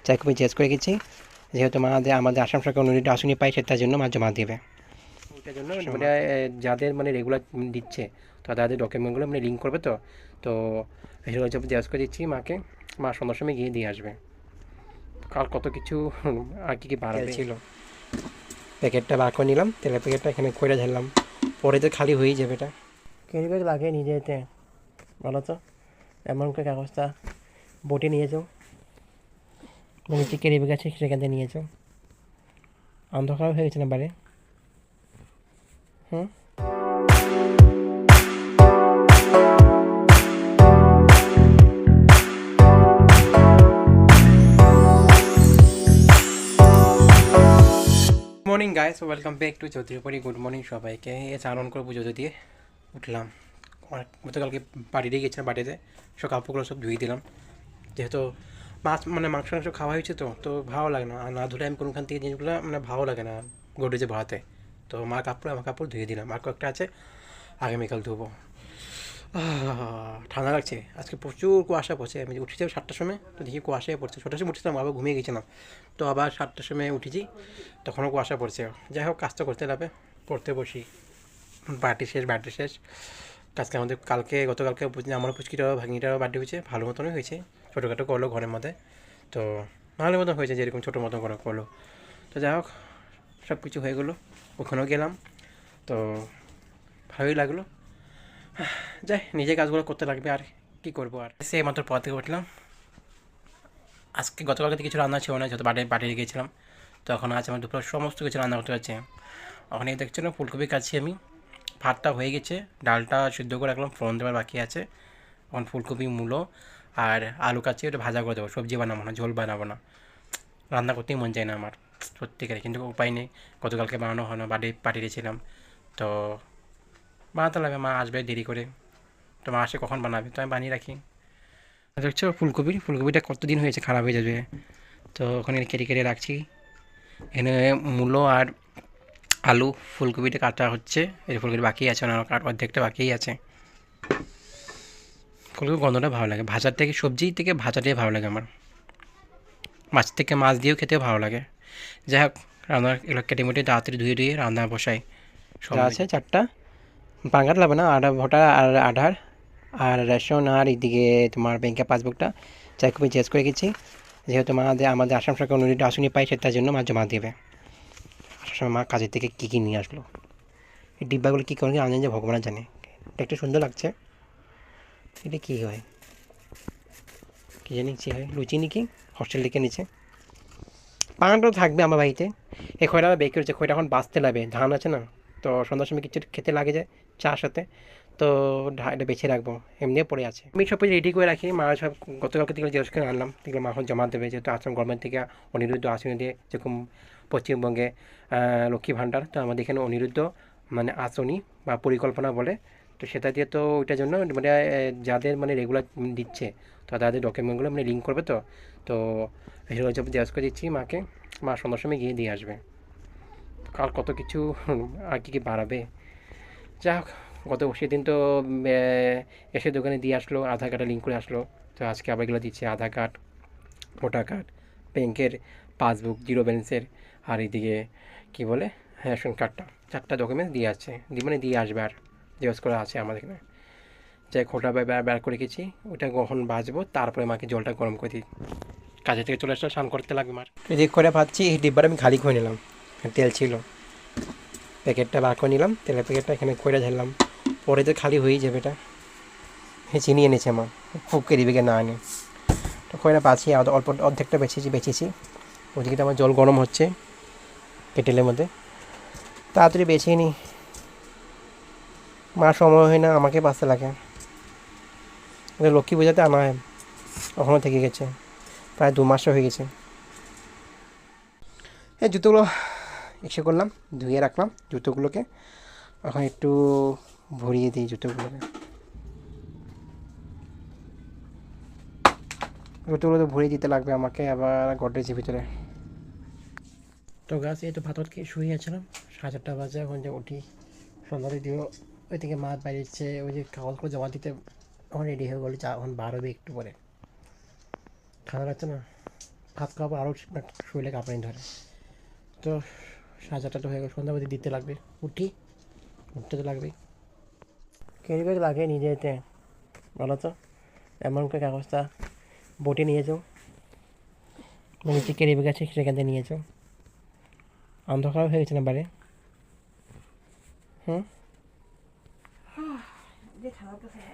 যাকে আমি জিজ্ঞেস করে গেছি, যেহেতু আমাদের আসাম সরকার অনুযায়ী আসনি পাই, সেটার জন্য জমা দেবে। ওইটার জন্য মানে যাদের মানে রেগুলার দিচ্ছে, তো তাদের ডকুমেন্টগুলো মানে লিঙ্ক করবে। তো তো সেগুলো জিজ্ঞেস করে দিচ্ছি মাকে, মা সন্ধ্যার সময় গিয়ে দিয়ে আসবে। কাল কত কিছু আর কি বাড়াতে ছিল। প্যাকেটটা বার করে নিলাম, তেলের প্যাকেটটা এখানে কইরা ঝাড়লাম, পরে তো খালি হয়েই যাবে। এটা ক্যারি ব্যাগ লাগে নিজে যেতে, বলো তো? এমন করে কাগজটা বোটে নিয়ে যাও, নিচে ক্যারি ব্যাগ আছে সেখান থেকে নিয়ে যাও। অন্ধকার হয়ে গেছে না বাড়ি। Hmm, morning guys, welcome back to Chowdhuripuri. Good morning সবাইকে। চারণ করে পুজো দিয়ে উঠলাম। গতকালকে বাড়িতে গেছিলাম, বাড়িতে সব কাপড়গুলো সব ধুয়ে দিলাম। যেহেতু মাংস খাওয়া হয়েছে, তো ভালো লাগে না, আর না ধুলে আমি কোনখান থেকে জিনিসগুলো মানে ভালো লাগে না গোডরেজে ভরাতে। তো আমার কাপড় ধুয়ে দিলাম, আর কয়েকটা আছে আগামীকাল ধুবো। ঠান্ডা লাগছে, আজকে প্রচুর কুয়াশা পড়ছে। আমি উঠেছিলাম 7টার সময়, তো দেখি কুয়াশায় পড়ছে। 6টার সময় উঠেছিলাম, আবার ঘুমিয়ে গেছিলাম, তো আবার 7টার সময় উঠেছি, তখনও কুয়াশা পড়ছে। যাই হোক, কাজটা করতে লাগবে, পড়তে বসি। বাড়ি শেষ আজকে আমাদের। গতকালকে আমার পুচকিটাও ভাগ্নিটারও বার্থডে হয়েছে, ভালো মতনই হয়েছে। ছোটোখাটো করলো ঘরের মধ্যে, তো ভালো মতন হয়েছে, যেরকম ছোটো মতন করে করলো। তো যাই হোক, সব কিছু হয়ে গেলো, ওখানেও গেলাম, তো ভালোই লাগলো। যাই, নিজে কাজগুলো করতে লাগবে, আর কি করবো। আর সে মাত্র পড়া থেকে উঠলাম। আজকে গতকালকে কিছু রান্না ছিল না, যেহেতু বাড়ি গিয়েছিলাম, তো এখন আছে আমার দুপুর সমস্ত কিছু রান্না করতে পারছি। ওখানে দেখছিলাম ফুলকপি কাটছি আমি, ভাতটা হয়ে গেছে, ডালটা সিদ্ধ করে রাখলাম, ফোড়ন দেওয়ার বাকি আছে। এখন ফুলকপি, মূলো আর আলু কাটছি, ওটা ভাজা করে দেবো। সবজি বানাবো না, ঝোল বানাবো না, রান্না করতেই মন চায় না আমার সত্যিকারে, কিন্তু উপায় নেই। গতকালকে বানানো হয় না, পাঠিয়েছিলাম, তো বানাতে লাগবে। মা আসবে দেরি করে, তো মা আসে কখন বানাবে, তো আমি বানিয়ে রাখি। দেখছো ফুলকপিটা কতদিন হয়েছে, খারাপ হয়ে যাবে। তো ওখানে কেটে কেটে রাখছি। এখানে মূলো আর আলু, ফুলকপিটা কাটা হচ্ছে। এই ফুলকপি বাকি আছে, অর্ধেকটা বাকিই আছে। ফুলকপির গন্ধটা ভালো লাগে, ভাজার থেকে, সবজি থেকে ভাজাটাই ভালো লাগে আমার। মাছ থেকে মাছ দিয়েও খেতেও ভালো লাগে। যাই হোক, রান্নার এগুলো কেটে মুটে তাড়াতাড়ি ধুয়ে রান্না বসাই। সব আছে 4টা পাঙ্গার লাগবে না, ভোটার আর আধার আর রেশন, আর এইদিকে তোমার ব্যাংকের পাসবুকটা যাই খুবই চেঞ্জ করে গেছি। যেহেতু আমাদের আসাম সরকার অনুযায়ী আসনি পাই, সেটার জন্য মা জমা দেবে। আসার সময় মা কাজের থেকে কী নিয়ে আসলো, এই ডিব্বাগুলো কী করে আনেন যে ভগবান জানে। এটা একটু সুন্দর লাগছে। এটা কী হয় কী জানি, কী হয়, লুচি নাকি হস্টেল থেকে নিচে। পানটাও থাকবে আমার বাড়িতে। এই খয়টা আবার বের করেছে, খয়টা এখন বাঁচতে লাগবে, ধান আছে না, তো সন্ধ্যার সময় কিছু খেতে লাগে যায় চার সাথে, তো এটা বেছে রাখবো, এমনিও পড়ে আছে। আমি সব কিছু রেডি করে রাখি। মা সব গতকালকে থেকে জিজ্ঞেস করে আনলাম, দেখলাম মা এখন জমা দেবে, যেহেতু আসাম গভর্নমেন্ট থেকে অনিরুদ্ধ আসনি দিয়ে, যেরকম পশ্চিমবঙ্গে লক্ষ্মী ভাণ্ডার, তো আমাদের এখানে অনিরুদ্ধ মানে আসনি বা পরিকল্পনা বলে, তো সেটা দিয়ে, তো ওইটার জন্য মানে যাদের মানে রেগুলার দিচ্ছে, তো তাদের ডকুমেন্টগুলো মানে লিঙ্ক করবে। তো তো সেগুলো জিজ্ঞেস করে দিচ্ছি মাকে, মা সন্ধ্যার সময় গিয়ে দিয়ে আসবে। কাল কত কিছু আর কি বাড়াবে। যা হোক, সেদিন তো এসে দোকানে দিয়ে আসলো, আধার কার্ডে লিঙ্ক করে আসলো, তো আজকে আবার এগুলো দিচ্ছে, আধার কার্ড, ভোটার কার্ড, ব্যাংকের পাসবুক, জিরো ব্যালেন্সের, আর এইদিকে কী বলে রেশন কার্ডটা। 4টা ডকুমেন্টস দিয়ে আসছে, দিয়ে আসবে। আর জিজ্ঞেস করা আছে আমাদের এখানে, যাই খোটা বের করে গেছি, ওইটা কখন বাজবো, তারপরে মাকে জলটা গরম করে দিই। কাজে থেকে চলে আসলে স্নান করতে লাগবে মার। এদিক করে ভাবছি, এই ডিব্বাটা আমি খালি করে নিলাম, তেল ছিল, প্যাকেটটা বার করে নিলাম, তেলের প্যাকেটটা এখানে কইরা ঝাড়লাম, পরে তো খালি হয়েই যাবে। এটা চিনি এনেছে মা, ফুককে দিবে না আনে, তো কয়টা বাছি, অল্প অর্ধেকটা বেছেছি। ওদিকে তো আমার জল গরম হচ্ছে কেটেলের মধ্যে, তাড়াতাড়ি বেছে নিই। মা সময় হয় না, আমাকে বাঁচতে লাগে। লক্ষ্মী পূজাতে আনা হয়, ওখানে থেকে গেছে, প্রায় 2 মাসও হয়ে গেছে। এই জুতোগুলো এসে করলাম, ধুয়ে রাখলাম জুতোগুলোকে, এখন একটু ভরিয়ে দিই জুতোগুলোকে। জুতোগুলো তো ভরিয়ে দিতে লাগবে আমাকে আবার গডরেজের ভিতরে। তো গাছ, এই তো ভাতর খেয়ে শুয়ে গেছিলাম, 7:30 বাজে, এখন যে উঠি সন্ধ্যা দিও। ওই থেকে মাছ বাড়িয়েছে, ওই যে কাগজগুলো জমা দিতে, এখন রেডি হয়ে গেলো, এখন বার হবে একটু পরে। ঠান্ডা লাগছে না, ভাত খাওয়ার পর আরও শরীরে কাঁপানি ধরে। তো 4:30 হয়ে গেল, সন্ধ্যাবাতি দিতে লাগবে। উঠতে তো লাগবেই। ক্যারি ব্যাগ লাগে নিয়ে যেতে, বলো তো? এমন করে কাগজটা বোটে নিয়ে যাও, নিচে ক্যারি ব্যাগ আছে সেখান থেকে নিয়ে যাও। অন্ধকার হয়ে গেছে না বাড়ি?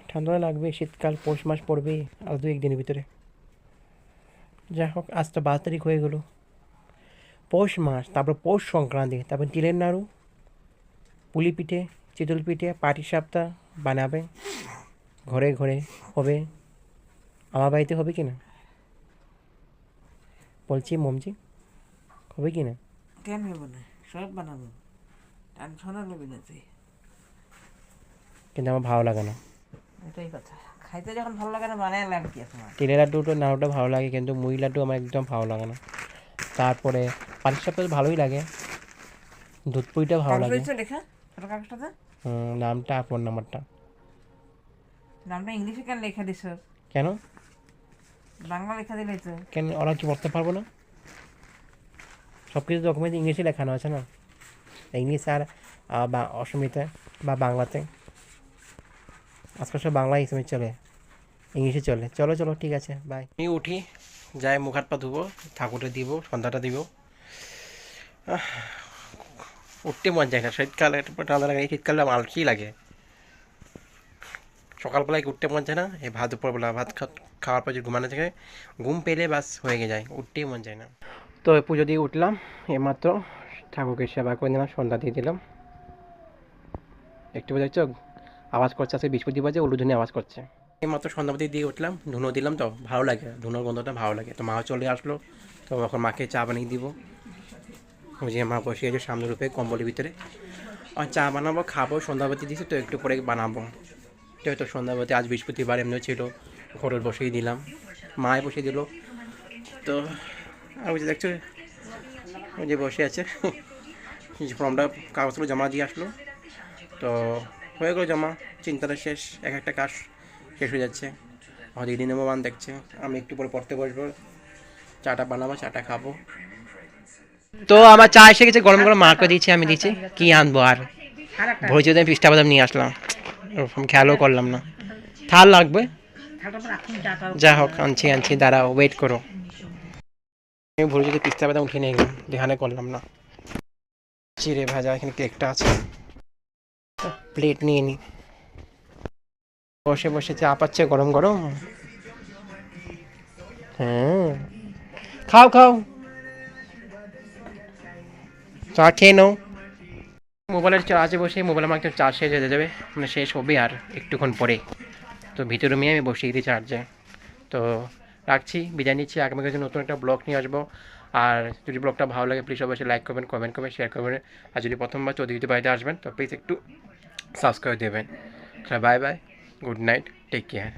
ঠান্ডা লাগবে, শীতকাল, পৌষ মাস পড়বেই আর 2-1 দিনের ভিতরে। যাই হোক, আজ তো 22 তারিখ হয়ে গেল। পৌষ মাস, তারপর পৌষ সংক্রান্তি, তারপর তিলের নাড়ু, পুলি পিঠে, চিতল পিঠে, পাটি সাপটা বানাবে, ঘরে ঘরে হবে। আমার বাড়িতে হবে কি না বলছি মমজি, হবে কি না? কেন হবে না, সব বানাবো, টেনশনও নেবি না তুই। কিন্তু আমার ভালো লাগে না। এটাই কথা, খাইতে যখন ভালো লাগে না বানায় লাভ কি আছে? তিলের লাড্ডুটা নাড়ুটা ভালো লাগে, কিন্তু মুড়ি লাড্ডু আমার একদম ভালো লাগে না। তারপরে পাটি সাপটা ভালোই লাগে, দুধ পুরিটা ভালো লাগে। লেখা ছোট কাগজটাতে নামটা আর ফোন নাম্বারটা। নামটা ইংলিশে কেন লেখা দিস? কেন? বাংলা লেখা দিলেই তো। কেন, ওরা কি পড়তে পারবো না? সব কিছু ডকুমেন্ট ইংলিশে লেখানো আছে না, ইংলিশ আর বা অসমিতে বা বাংলাতে। আজকাল সব বাংলা হিসেবে চলে, ইংলিশে চলে। চলো চলো, ঠিক আছে, বাই। আমি উঠি, যাই মুখ হাত পা ধুবো, ঠাকুরটা দিব, সন্ধ্যাটা দিব। উঠতে মন যায় না, শীতকালে ঠান্ডা লাগে, শীতকালে আলসি লাগে। সকালবেলায় উঠতে মন যায় না, এই ভাত দুপুরবেলা ভাত খাওয়ার পর যদি ঘুমানো থাকে, ঘুম পেলে বাস হয়ে যায়, উঠতেই মন যায় না। তো পুজো দিয়ে উঠলাম এইমাত্র, ঠাকুরকে সেবা করে দিলাম, সন্ধ্যা দিয়ে দিলাম। একটু দেখছো আওয়াজ করছে, আজকে বৃহস্পতিবার যে উলুধ্বনি আওয়াজ করছে। এইমাত্র সন্ধ্যাবাতি দিয়ে উঠলাম, ধুনো দিলাম, তো ভালো লাগে, ধুনোর গন্ধটা ভালো লাগে। তো মাও চলে আসলো, তো এখন মাকে চা বানিয়ে দিব। ওই যে মা বসে আছে সামনের রূপে কম্বলের ভিতরে, আর চা বানাবো, খাবো। সন্ধ্যাবাতি দিয়েছি তো একটু পরে বানাবো। তো সন্ধ্যাবাতি আজ বৃহস্পতিবার এমনিও ছিল, ঘরের বসেই দিলাম, মায় বসিয়ে দিল। তো আর ওই যে দেখছো, ওই যে বসে আছে, ফর্মটা কাগজগুলো জমা দিয়ে আসলো, তো হয়ে গেলো জমা। চিন্তাটা শেষ, একটা কাজ শেষ হয়ে যাচ্ছে। হয়তো দিদি নেমোবান দেখছে, আমি একটু পরে পড়তে বসবো, চাটা বানাবো, চাটা খাবো। তো আমার চা এসে গেছে, গরম গরম মাকে দিচ্ছি, আমি দিচ্ছি। কি আনবো আর, ভোরে যদি আমি পিস্তা বাদাম নিয়ে আসলাম, ওরকম খেয়ালও করলাম না। থাল লাগবে, যা হোক আনছি, দাঁড়াও, ওয়েট করো। আমি ভোরে যদি পিস্তা বাদাম উঠিয়ে নিয়ে গেলাম, ধ্যানে করলাম না। চিড়ে ভাজা, এখানে কেকটা আছে, প্লেট নিয়ে নিই। বসে বসে চা পাচ্ছে গরম গরম। হ্যাঁ, খাও খাও, চা খেয়ে নাও। মোবাইলের চার্জে বসে, মোবাইল আমার একটু চার্জ শেষ হয়ে যাবে, মানে শেষ হবে আর একটুক্ষণ পরে। তো ভিতরে রুমে আমি বসিয়ে দিই চার্জে। তো রাখছি, বিদায় নিচ্ছি। আগামী কাছে নতুন একটা ব্লগ নিয়ে আসবো। আর যদি ব্লগটা ভালো লাগে প্লিজ অবশ্যই লাইক করবেন, কমেন্ট করবেন, শেয়ার করবেন। আর যদি প্রথমবার চৌধুরীতে বাড়িতে আসবেন তো প্লিজ একটু সাবস্ক্রাইব দেবেন। Bye bye, good night, take care.